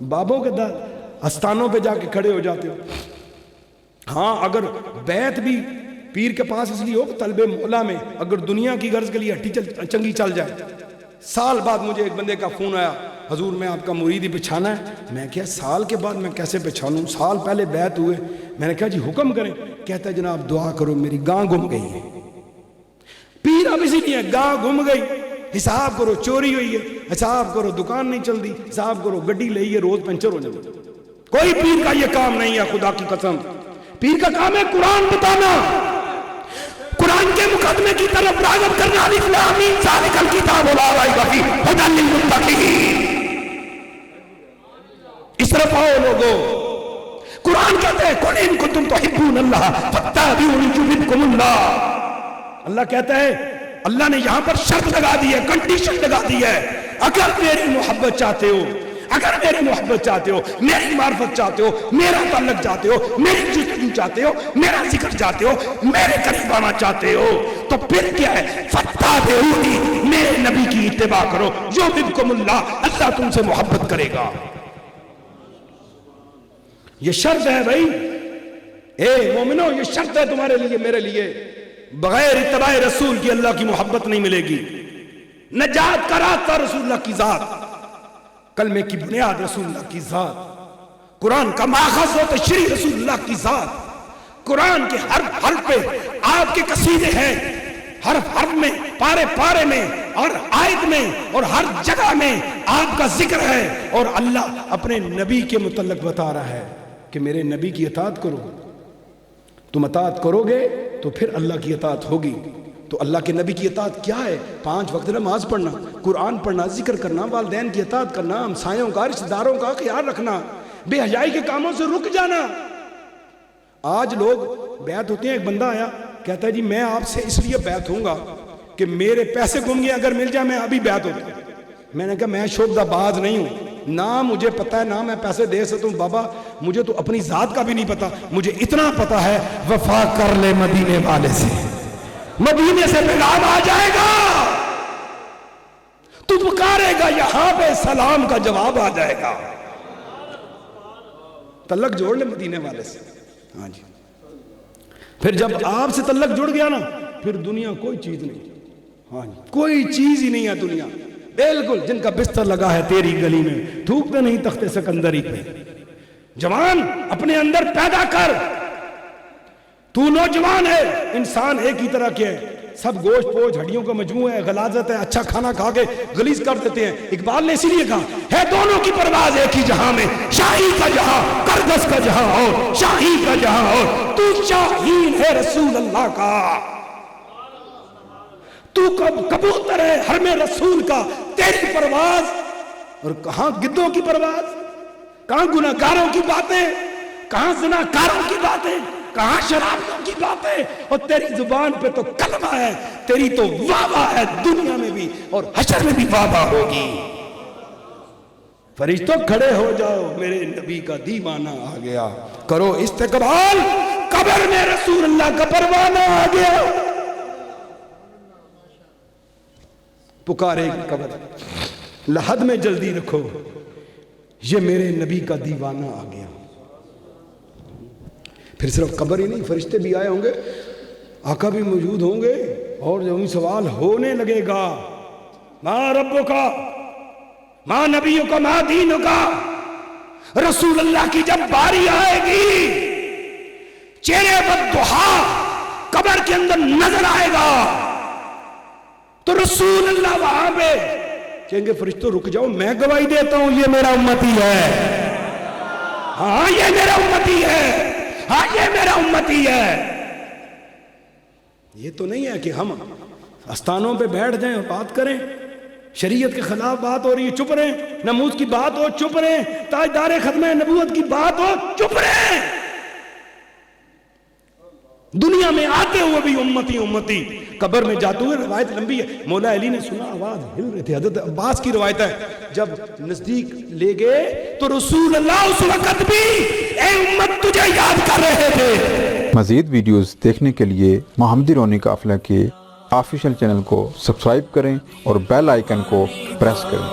बाबों के आस्थानों पे जाके खड़े हो जाते हो। हाँ, अगर बैत भी पीर के पास इसलिए हो तलबे मौला में, अगर दुनिया की गर्ज के लिए हट्टी चंगी चल जाए। साल बाद मुझे एक बंदे का फ़ोन आया, हजूर मैं आपका मुरीद ही पहचाना है। मैं क्या साल के बाद मैं कैसे पहचानूं, साल पहले बैत हुए। मैंने कहा जी हुक्म करें। कहता है जनाब दुआ करो मेरी गां गुम गई है। पीर अब इसीलिए गां गुम गई, हिसाब करो चोरी हुई है, हिसाब करो दुकान नहीं चलती, हिसाब करो गड्डी ले है रोज पंचर हो जाती। कोई पीर का ये काम नहीं है, खुदा की कसम। पीर का काम है कुरान बताना, कुरान के मुकदमे की तरफ राग़ब करना। अलिफ लाम मीम ज़ालिकल किताबु ला रैब फीह हुदल लिल मुत्तक़ीन। इस तरफ आओ लोगों। कुरान कहते हैं कुल इन कुंतुम तुहिब्बूनल्लाह फत्तबिऊनी युहिब्बुकुमुल्लाह। अल्लाह कहता है, अल्लाह ने यहां पर शर्त लगा दी है, कंडीशन लगा दी है। अगर मेरी मोहब्बत चाहते हो, अगर मेरी मोहब्बत चाहते हो, मेरी मार्फत चाहते हो, मेरा ताल्लुक चाहते हो, मेरी जुस्तजू चाहते हो, मेरा जिक्र चाहते हो, मेरे करीब आना चाहते हो, तो फिर क्या है, फत्तबिऊनी, मेरे नबी की इत्तिबा करो, युहिब्बुकुमुल्लाह, अल्लाह तुमसे मोहब्बत करेगा। ये शर्त है भाई, ए मोमिनो, ये शर्त है तुम्हारे लिए मेरे लिए। बगैर इत्तिबाए रसूल की अल्लाह की मोहब्बत नहीं मिलेगी। नजात का रास्ता रसूलुल्लाह की जात, कलमे की बुनियाद रसूलुल्लाह की जात, कुरान का माखज़ हो तशरीह रसूलुल्लाह की जात। कुरान के हर्फ हर्फ पे आपके कसीदे हैं, हर्फ हर्फ में, पारे पारे में और आयत में और हर जगह में आपका जिक्र है। और अल्लाह अपने नबी के मुतल्लिक़ बता रहा है कि मेरे नबी की इताअत करो। तुम इताअत करोगे तो फिर अल्लाह की इताअत होगी। तो अल्लाह के नबी की इताअत क्या है? 5 वक्त नमाज पढ़ना, कुरान पढ़ना, जिक्र करना, वालिदैन की इताअत करना, हमसायों का, रिश्तेदारों का ख्याल रखना, बेहयाई के कामों से रुक जाना। आज लोग बैत होते हैं। एक बंदा आया, कहता है जी मैं आपसे इसलिए बैत होऊंगा कि मेरे पैसे गुम गए, अगर मिल जाए मैं अभी बैत होता। मैंने कहा मैं शोबदाबाज नहीं हूं, ना मुझे पता है ना मैं पैसे दे सकता हूं। बाबा मुझे तो अपनी जात का भी नहीं पता, मुझे इतना पता है वफा कर ले मदीने वाले से, मदीने से पैगाम आ जाएगा, तू पुकारेगा यहां पे सलाम का जवाब आ जाएगा। तल्लक जोड़ ले मदीने वाले से। हाँ जी, फिर जब आपसे तल्लक जुड़ गया ना, फिर दुनिया कोई चीज नहीं। हाँ जी, कोई चीज ही नहीं है दुनिया, बिल्कुल। जिनका बिस्तर लगा है तेरी गली में, थूकते नहीं तख्ते सिकंदरी पे। जवान अपने अंदर पैदा कर, तू नौजवान है, इंसान एक ही तरह के हैं, सब गोश्त पोश हड्डियों का मजमू है, गलाजत है, अच्छा खाना खा के गलीज कर देते हैं। इकबाल ने इसीलिए कहा है दोनों की परवाज एक ही जहां में, शाही का जहां, करदस का जहां और शाही का जहां और, तू शाहीन है रसूल अल्लाह का, तू कबूतर है हर में रसूल का, तेरी परवाज। और कहां गिद्धों की परवाज, कहां गुनाहगारों की बातें, कहां ज़िनाकारों की बातें, कहां शराबियों की बातें। और तेरी जुबान पे तो कलमा है, तेरी तो वावा है, दुनिया में भी और हशर में भी वावा होगी। फरिश्तों खड़े हो जाओ, मेरे नबी का दीवाना आ गया, करो इस्तकबाल, कब्र में रसूलुल्लाह का परवाना आ गया। पुकारेगी कब्र, लहद में जल्दी रखो, ये मेरे नबी का दीवाना आ गया। फिर सिर्फ कब्र ही नहीं, फरिश्ते भी आए होंगे, आका भी मौजूद होंगे, और जब सवाल होने लगेगा, माँ रब्बो का, माँ नबियों का, माँ दीनों का, रसूल अल्लाह की जब बारी आएगी, चेहरे पर दुहा कब्र के अंदर नजर आएगा, तो रसूल अल्लाह वहां पे कहेंगे फरिश्तों रुक जाओ, मैं गवाही देता हूं ये मेरा उम्मती है। हाँ ये मेरा उम्मती है, हाँ ये मेरा उम्मती है। ये तो नहीं है कि हम आस्थानों पे बैठ जाएं और बात करें, शरीयत के खिलाफ बात हो रही है चुप रहें, नमूज की बात हो चुप रहें, ताजदार खत्म नबूवत की बात हो चुप रहें। दुनिया में आते हुए भी उम्मती उम्मती, कब्र में जाते हुए रवायत लंबी है। मौला अली ने सुना आवाज हिल रहे थे, हजरत अब्बास की रवायत है, जब नजदीक ले गए तो रसूल अल्लाह उस वक्त भी ए उम्मत तुझे याद कर रहे थे। मजीद वीडियोस देखने के लिए मोहम्मदी रोनी काफिला के ऑफिशियल चैनल को सब्सक्राइब करें और बेल आइकन को प्रेस करें।